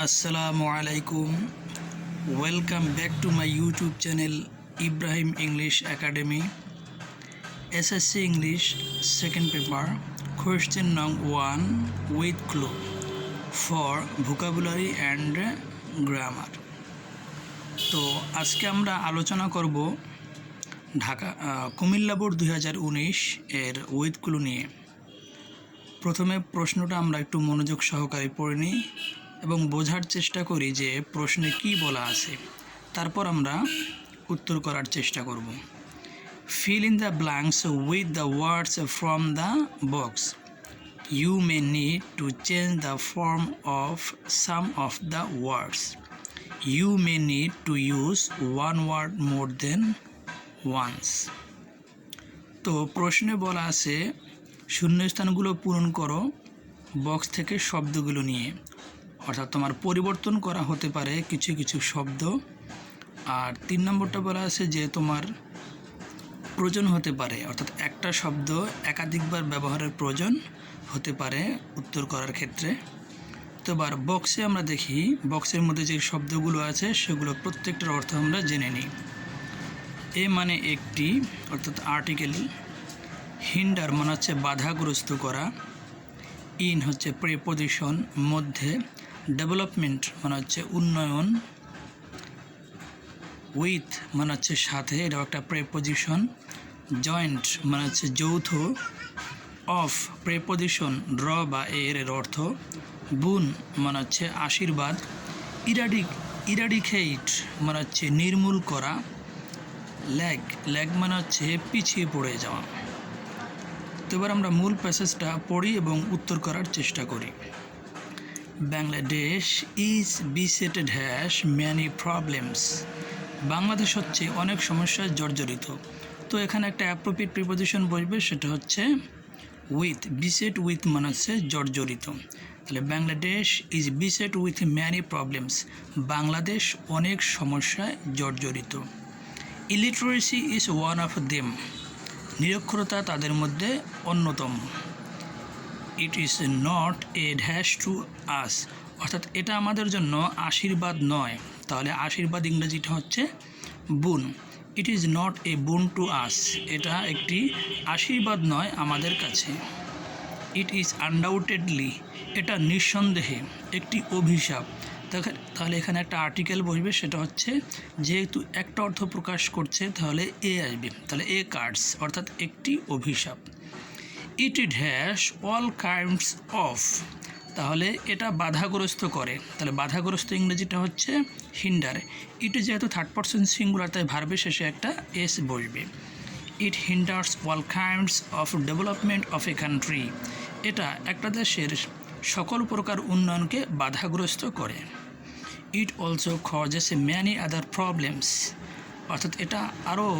Assalamu alaikum. Welcome back to my YouTube channel Ibrahim English Academy. S.S.C English Second Paper. Question number 1 with clue for vocabulary and grammar. তো আজকে আমরা আলোচনা করব Dhaka Comilla board 2019 এর with clue নিয়ে। প্রথমে প্রশ্নটা আমরা একটু মনোযোগ সহকারে পড়ে নিই এবং বোঝার চেষ্টা করি যে প্রশ্নে কি বলা আছে, তারপর আমরা উত্তর করার চেষ্টা করব। Fill in the blanks with the words from the box. You may need to change the form of some of the words. You may need to use one word more than once. তো প্রশ্নে বলা আছে শূন্যস্থানগুলো পূরণ করো box থেকে শব্দগুলো নিয়ে, অর্থাৎ তোমার পরিবর্তন করা হতে পারে কিছু কিছু শব্দ। আর 3 নম্বরটা বলা আছে যে তোমার প্রয়োজন হতে পারে, অর্থাৎ একটা শব্দ একাধিকবার ব্যবহারের প্রয়োজন হতে পারে উত্তর করার ক্ষেত্রে। তো এবার বক্সে আমরা দেখি, বক্সের মধ্যে যে শব্দগুলো আছে সেগুলো প্রত্যেকটার অর্থ আমরা জেনে নিই। এ মানে একটি, অর্থাৎ আর্টিকেল। হিন্ডার মানে হচ্ছে বাধাগ্রস্ত করা। ইন হচ্ছে প্রিপজিশন, মধ্যে। ডেভেলপমেন্ট মানে হচ্ছে উন্নয়ন। উইথ মানে হচ্ছে সাথে, এটাও একটা প্রিপজিশন। জয়েন্ট মানে হচ্ছে যৌথ। অফ প্রিপজিশন ড্র বা এর অর্থ। বুন মানে হচ্ছে আশীর্বাদ। ইরাডিকেট মানে হচ্ছে নির্মূল করা। ল্যাগ মানে হচ্ছে পিছিয়ে পড়ে যাওয়া। তো এবার আমরা মূল প্যাসেজটা পড়ি এবং উত্তর করার চেষ্টা করি। Bangladesh is besetted dash many problems. Bangladesh হচ্ছে অনেক সমস্যায় জর্জরিত। তো এখানে একটা অ্যাপ্রোপ্রিয়েট প্রিপজিশন বসবে, সেটা হচ্ছে উইথ। বিসেট উইথ মানে হচ্ছে জর্জরিত। তাহলে Bangladesh is beset with many problems. Bangladesh অনেক সমস্যায় জর্জরিত। Illiteracy is one of them. নিরক্ষরতা তাদের মধ্যে অন্যতম। It is not a dash to us, অর্থাৎ এটা আমাদের জন্য আশীর্বাদ নয়। তাহলে আশীর্বাদ ইংরেজিটা হচ্ছে বুন। ইট ইজ নট এ বুন টু আস, এটা একটি আশীর্বাদ নয় আমাদের কাছে। ইট ইজ আনডাউটেডলি, এটা নিঃসন্দেহে একটি অভিশাপ। তাহলে এখানে একটা আর্টিকেল বসবে, সেটা হচ্ছে যেহেতু একটা অর্থ প্রকাশ করছে তাহলে এ আসবে, তাহলে এ কার্ডস, অর্থাৎ একটি অভিশাপ। ইট হ্যাশ অল কাইন্ডস অফ, তাহলে এটা বাধাগ্রস্ত করে। তাহলে বাধাগ্রস্ত ইংরেজিটা হচ্ছে হিন্ডার। ইট যেহেতু থার্ড পারসন সিঙ্গুলার, তাই ভার্বের শেষে একটা এস বসবে। It hinders all kinds of development of a country, এটা একটা দেশের সকল প্রকার উন্নয়নকে বাধাগ্রস্ত করে। It also causes many other problems, অর্থাৎ এটা আরও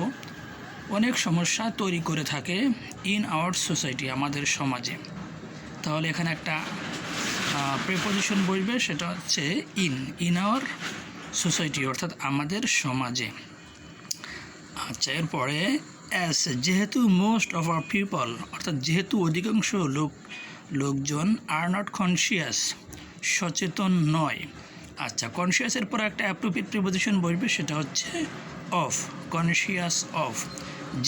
অনেক সমস্যা তৈরি করে থাকে ইন আওয়ার সোসাইটি, আমাদের সমাজে। তাহলে এখানে একটা প্রিপজিশন বসবে, সেটা হচ্ছে ইন আওয়ার সোসাইটি, অর্থাৎ আমাদের সমাজে। আচ্ছা, এরপরে অ্যাস, যেহেতু মোস্ট অফ আওয়ার পিপল, অর্থাৎ যেহেতু অধিকাংশ লোকজন আর নট কনসিয়াস, সচেতন নয়। আচ্ছা, কনসিয়াসের পর একটা অ্যাপ্রোপ্রিয়েট প্রিপজিশন বসবে, সেটা হচ্ছে অফ। কনসিয়াস অফ,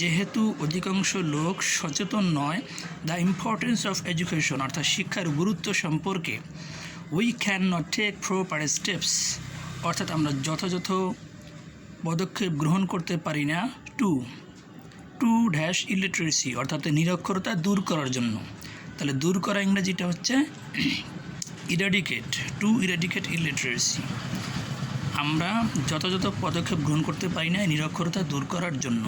যেহেতু অধিকাংশ লোক সচেতন নয়। দ্য ইম্পর্টেন্স অফ এডুকেশন, অর্থাৎ শিক্ষার গুরুত্ব সম্পর্কে। We can not take proper steps, অর্থাৎ আমরা যথাযথ পদক্ষেপ গ্রহণ করতে পারি না। টু ড্যাশ ইলিটারেসি, অর্থাৎ নিরক্ষরতা দূর করার জন্য। তাহলে দূর করা ইংরেজিটা হচ্ছে ইরাডিকেট। টু ইরাডিকেট ইলিটারেসি, আমরা যথাযথ পদক্ষেপ গ্রহণ করতে পারি না নিরক্ষরতা দূর করার জন্য।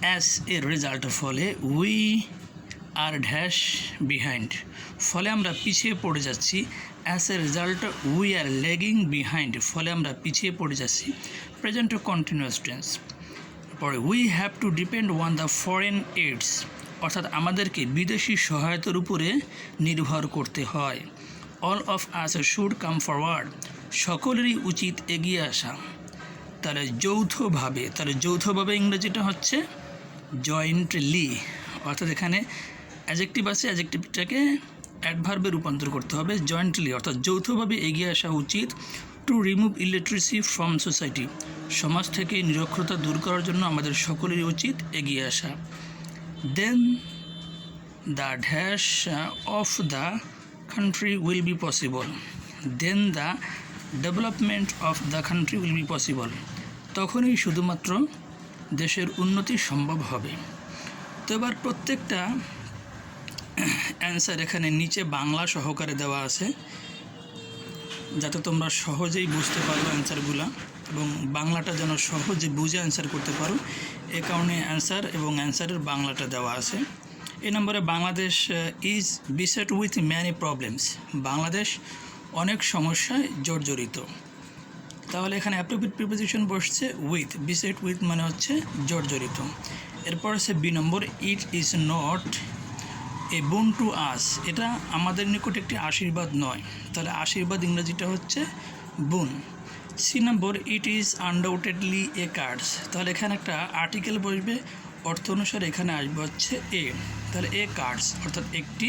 অ্যাজ এ রেজাল্ট, ফলে উই আর ড্যাশ বিহাইন্ড, ফলে আমরা পিছিয়ে পড়ে যাচ্ছি। As a result we are lagging behind, ফলে আমরা পিছিয়ে পড়ে যাচ্ছি। Present continuous tense. পরে we have to depend on the foreign aids, অর্থাৎ আমাদেরকে বিদেশি সহায়তার উপরে নির্ভর করতে হয়। All of us should come forward, সকলেরই উচিত এগিয়ে আসা। তাহলে যৌথভাবে ইংরেজিটা হচ্ছে জয়েন্টলি, অর্থাৎ এখানে অ্যাডজেক্টিভ আছে, অ্যাডজেক্টিভটাকে অ্যাডভার্বে রূপান্তর করতে হবে জয়েন্টলি অর্থাৎ যৌথভাবে এগিয়ে আসা উচিত to remove illiteracy from society. সমাজ থেকে নিরক্ষরতা দূর করার জন্য আমাদের সকলেরই উচিত এগিয়ে আসা। Then the dash of the country will be possible. Then the development of the country will be possible. তখনই শুধুমাত্র দেশের উন্নতি সম্ভব হবে। তো এবার প্রত্যেকটা অ্যান্সার এখানে নিচে বাংলা সহকারে দেওয়া আছে, যাতে তোমরা সহজেই বুঝতে পারো অ্যান্সারগুলো এবং বাংলাটা যেন সহজে বুঝে অ্যান্সার করতে পারো, এ কারণে অ্যান্সার এবং অ্যান্সারের বাংলাটা দেওয়া আছে। এই নম্বরে Bangladesh is beset with many problems. Bangladesh অনেক সমস্যায় জর্জরিত। তাহলে এখানে অ্যাপ্রোপ্রিয়েট প্রিপোজিশন বসছে উইথ, বিসেট উইথ মানে হচ্ছে জর্জরিত। এরপর আছে B number, it is not a boon to আস। এটা আমাদের নিকট একটি আশীর্বাদ নয়। তাহলে আশীর্বাদ ইংরেজিটা হচ্ছে boon. C number, it is undoubtedly a curse. তাহলে এখানে একটা আর্টিকেল বসবে, অর্থ অনুসারে এখানে আসবে হচ্ছে এ। তাহলে এ কার্স অর্থাৎ একটি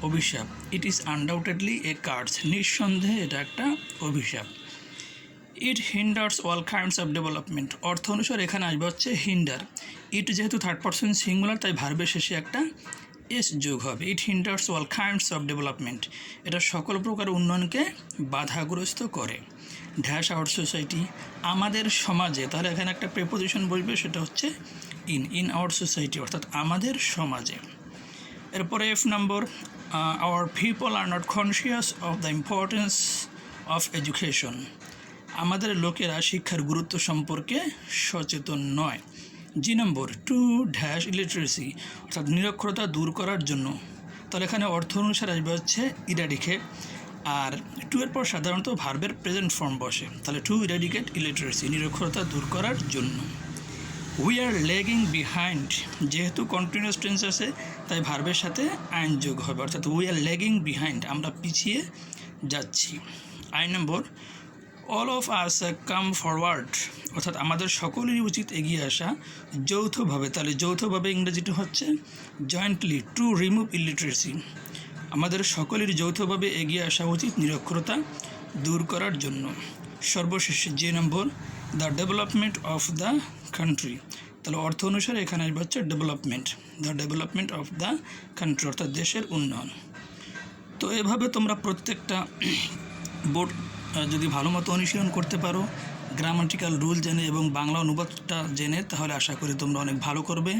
অভিশাপ। It is undoubtedly a curse, নিঃসন্দেহে এটা একটা অভিশাপ। It hinders all kinds of development. অর্থ অনুসারে এখানে আসবে হচ্ছে হিন্ডার। ইট যেহেতু থার্ড পারসন সিঙ্গুলার, তাই ভার্বের শেষে একটা এস যোগ হবে। It hinders all kinds of development. এটা সকল প্রকার উন্নয়নকে বাধাগ্রস্ত করে। ড্যাশ আওয়ার সোসাইটি, আমাদের সমাজে। তাহলে এখানে একটা প্রেপোজিশন বসবে, সেটা হচ্ছে ইন আওয়ার সোসাইটি অর্থাৎ আমাদের সমাজে। এরপরে F number, hour people are not conscious of the importance of education. আমাদের লোকেরা শিক্ষার গুরুত্ব সম্পর্কে সচেতন নয়। জি নম্বর, টু ড্যাশ ইলিটারেসি অর্থাৎ নিরক্ষরতা দূর করার জন্য। তাহলে এখানে অর্থ অনুসারে আসবে হচ্ছে ইরাডিকেট, আর টু এর পর সাধারণত ভার্বের প্রেজেন্ট ফর্ম বসে। তাহলে টু ইরাডিকেট ইলিটারেসি, নিরক্ষরতা দূর করার জন্য। উই আর লেগিং বিহাইন্ড, যেহেতু কন্টিনিউয়াস টেন্স আছে তাই ভার্বের সাথে আইন যোগ হবে, অর্থাৎ উই আর লেগিং বিহাইন্ড, আমরা পিছিয়ে যাচ্ছি। I number, all of us come forward অর্থাৎ আমাদের সকলেরই উচিত এগিয়ে আসা যৌথভাবে। তাহলে যৌথভাবে ইংরেজিটা হচ্ছে জয়েন্টলি টু রিমুভ ইলিটারেসি। আমাদের সকলেরই যৌথভাবে এগিয়ে আসা উচিত নিরক্ষরতা দূর করার জন্য। সর্বশেষ যে নম্বর, the development of the country. তাহলে অর্থ অনুসারে এখানে আসবে হচ্ছে development, the development of the country অর্থাৎ দেশের উন্নয়ন। তো এভাবে তোমরা প্রত্যেকটা বোর্ড যদি ভালো মতো অনুশীলন করতে পারো, গ্রামাটিক্যাল রুল জেনে এবং বাংলা অনুবাদটা জেনে, তাহলে আশা করি তোমরা অনেক ভালো করবে।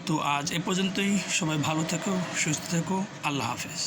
তো আজ এ পর্যন্তই। সবাই ভালো থেকো, সুস্থ থেকো। আল্লাহ হাফেজ।